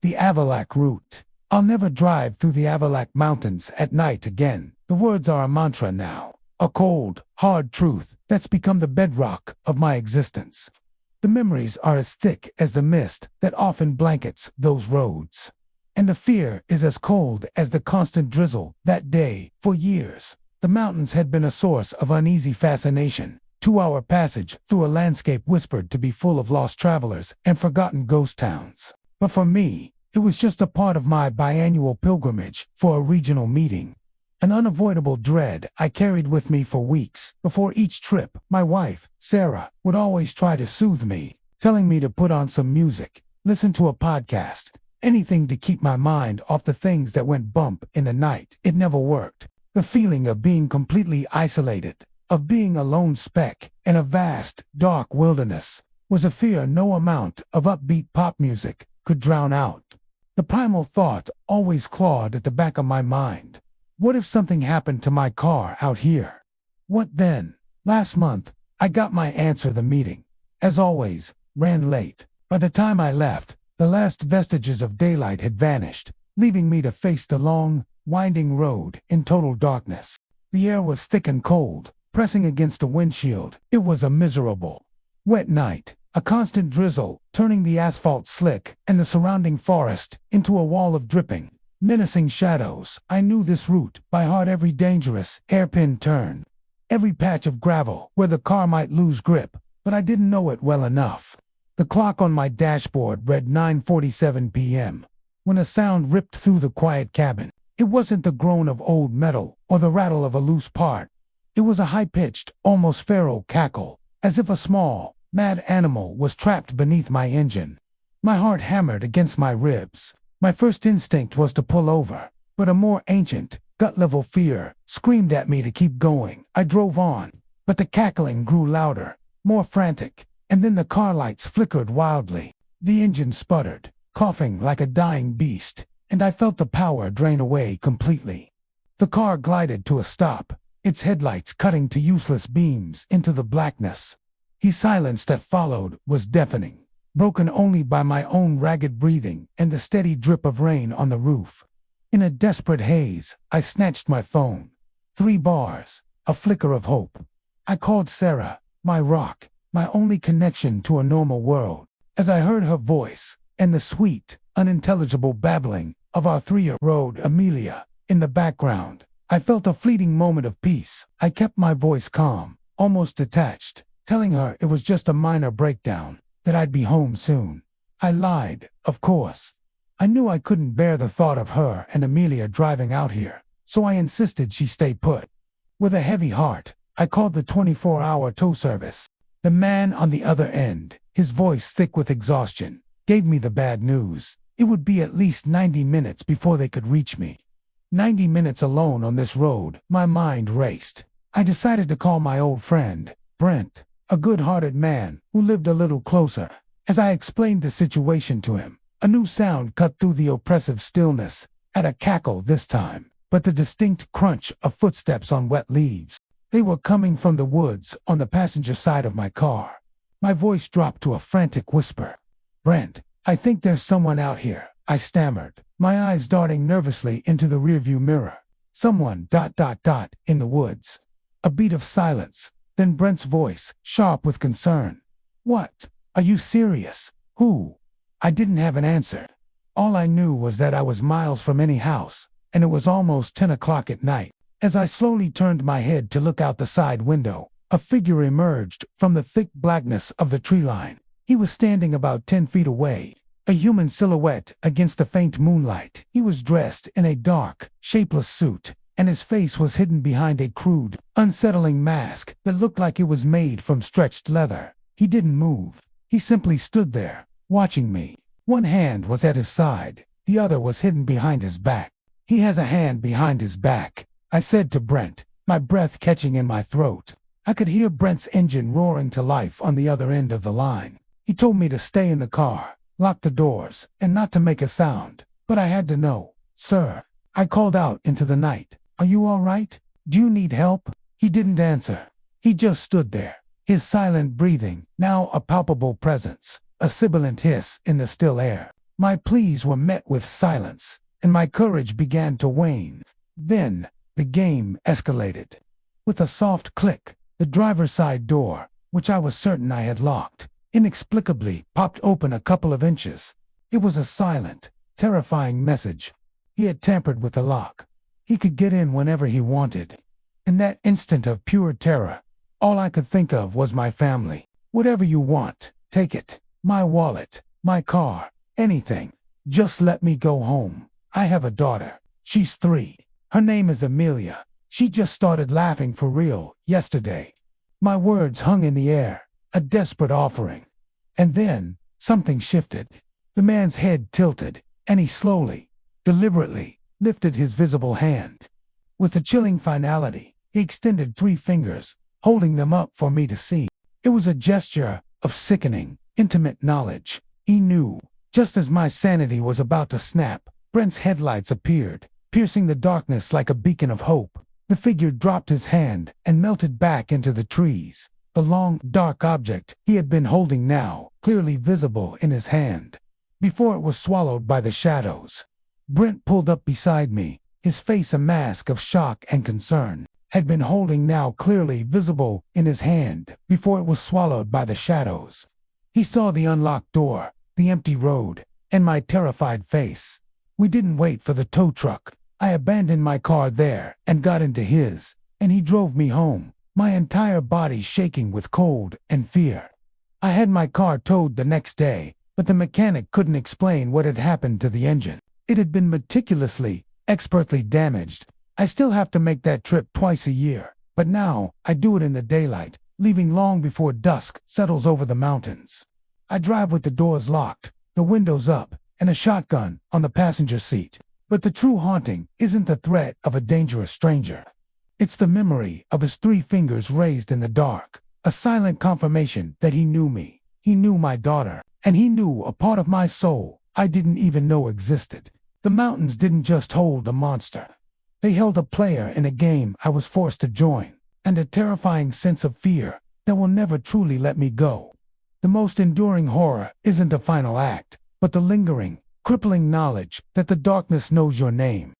The Avalac'h Route. I'll never drive through the Avalac'h Mountains at night again. The words are a mantra now. A cold, hard truth that's become the bedrock of my existence. The memories are as thick as the mist that often blankets those roads. And the fear is as cold as the constant drizzle that day. For years, the mountains had been a source of uneasy fascination. 2-hour passage through a landscape whispered to be full of lost travelers and forgotten ghost towns. But for me, it was just a part of my biannual pilgrimage for a regional meeting. An unavoidable dread I carried with me for weeks. Before each trip, my wife, Sarah, would always try to soothe me, telling me to put on some music, listen to a podcast, anything to keep my mind off the things that went bump in the night. It never worked. The feeling of being completely isolated, of being a lone speck in a vast, dark wilderness, was a fear no amount of upbeat pop music could drown out. The primal thought always clawed at the back of my mind. What if something happened to my car out here? What then? Last month, I got my answer. The meeting, as always, ran late. By the time I left, the last vestiges of daylight had vanished, leaving me to face the long, winding road in total darkness. The air was thick and cold, pressing against the windshield. It was a miserable, wet night, a constant drizzle, turning the asphalt slick and the surrounding forest into a wall of dripping, menacing shadows. I knew this route by heart, every dangerous, hairpin turn, every patch of gravel where the car might lose grip, but I didn't know it well enough. The clock on my dashboard read 9:47 p.m. when a sound ripped through the quiet cabin. It wasn't the groan of old metal or the rattle of a loose part. It was a high-pitched, almost feral cackle, as if a small, mad animal was trapped beneath my engine. My heart hammered against my ribs. My first instinct was to pull over, but a more ancient, gut-level fear screamed at me to keep going. I drove on, but the cackling grew louder, more frantic, and then the car lights flickered wildly. The engine sputtered, coughing like a dying beast, and I felt the power drain away completely. The car glided to a stop, its headlights cutting to useless beams into the blackness. The silence that followed was deafening, broken only by my own ragged breathing and the steady drip of rain on the roof. In a desperate haze, I snatched my phone. 3 bars, a flicker of hope. I called Sarah, my rock, my only connection to a normal world. As I heard her voice and the sweet, unintelligible babbling of our 3-year-old Amelia in the background, I felt a fleeting moment of peace. I kept my voice calm, almost detached, telling her it was just a minor breakdown, that I'd be home soon. I lied, of course. I knew I couldn't bear the thought of her and Amelia driving out here, so I insisted she stay put. With a heavy heart, I called the 24-hour tow service. The man on the other end, his voice thick with exhaustion, gave me the bad news. It would be at least 90 minutes before they could reach me. 90 minutes alone on this road. My mind raced. I decided to call my old friend, Brent, a good-hearted man who lived a little closer. As I explained the situation to him, a new sound cut through the oppressive stillness, at a cackle this time, but the distinct crunch of footsteps on wet leaves. They were coming from the woods on the passenger side of my car. My voice dropped to a frantic whisper. "Brent, I think there's someone out here," I stammered, my eyes darting nervously into the rearview mirror. "Someone, ... in the woods." A beat of silence. Then Brent's voice, sharp with concern. "What? Are you serious? Who?" I didn't have an answer. All I knew was that I was miles from any house, and it was almost 10 o'clock at night. As I slowly turned my head to look out the side window, a figure emerged from the thick blackness of the tree line. He was standing about 10 feet away, a human silhouette against the faint moonlight. He was dressed in a dark, shapeless suit, and his face was hidden behind a crude, unsettling mask that looked like it was made from stretched leather. He didn't move. He simply stood there, watching me. One hand was at his side, the other was hidden behind his back. "He has a hand behind his back," I said to Brent, my breath catching in my throat. I could hear Brent's engine roaring to life on the other end of the line. He told me to stay in the car, lock the doors, and not to make a sound. But I had to know. "Sir," I called out into the night, "are you all right? Do you need help?" He didn't answer. He just stood there, his silent breathing now a palpable presence, a sibilant hiss in the still air. My pleas were met with silence, and my courage began to wane. Then, the game escalated. With a soft click, the driver's side door, which I was certain I had locked, inexplicably popped open a couple of inches. It was a silent, terrifying message. He had tampered with the lock. He could get in whenever he wanted. In that instant of pure terror, all I could think of was my family. Whatever you want, take it. My wallet, my car, anything. Just let me go home. I have a daughter. She's 3. Her name is Amelia. She just started laughing for real yesterday. My words hung in the air, a desperate offering. And then, something shifted. The man's head tilted, and he slowly, deliberately, lifted his visible hand. With a chilling finality, he extended 3 fingers, holding them up for me to see. It was a gesture of sickening, intimate knowledge. He knew. Just as my sanity was about to snap, Brent's headlights appeared, piercing the darkness like a beacon of hope. The figure dropped his hand and melted back into the trees. The long, dark object he had been holding now, clearly visible in his hand, before it was swallowed by the shadows. Brent pulled up beside me, his face a mask of shock and concern. Had been holding now clearly visible in his hand, before it was swallowed by the shadows. He saw the unlocked door, the empty road, and my terrified face. We didn't wait for the tow truck. I abandoned my car there and got into his, and he drove me home, my entire body shaking with cold and fear. I had my car towed the next day, but the mechanic couldn't explain what had happened to the engine. It had been meticulously, expertly damaged. I still have to make that trip twice a year, but now I do it in the daylight, leaving long before dusk settles over the mountains. I drive with the doors locked, the windows up, and a shotgun on the passenger seat. But the true haunting isn't the threat of a dangerous stranger. It's the memory of his 3 fingers raised in the dark, a silent confirmation that he knew me, he knew my daughter, and he knew a part of my soul I didn't even know existed. The mountains didn't just hold a monster. They held a player in a game I was forced to join, and a terrifying sense of fear that will never truly let me go. The most enduring horror isn't a final act, but the lingering, crippling knowledge that the darkness knows your name.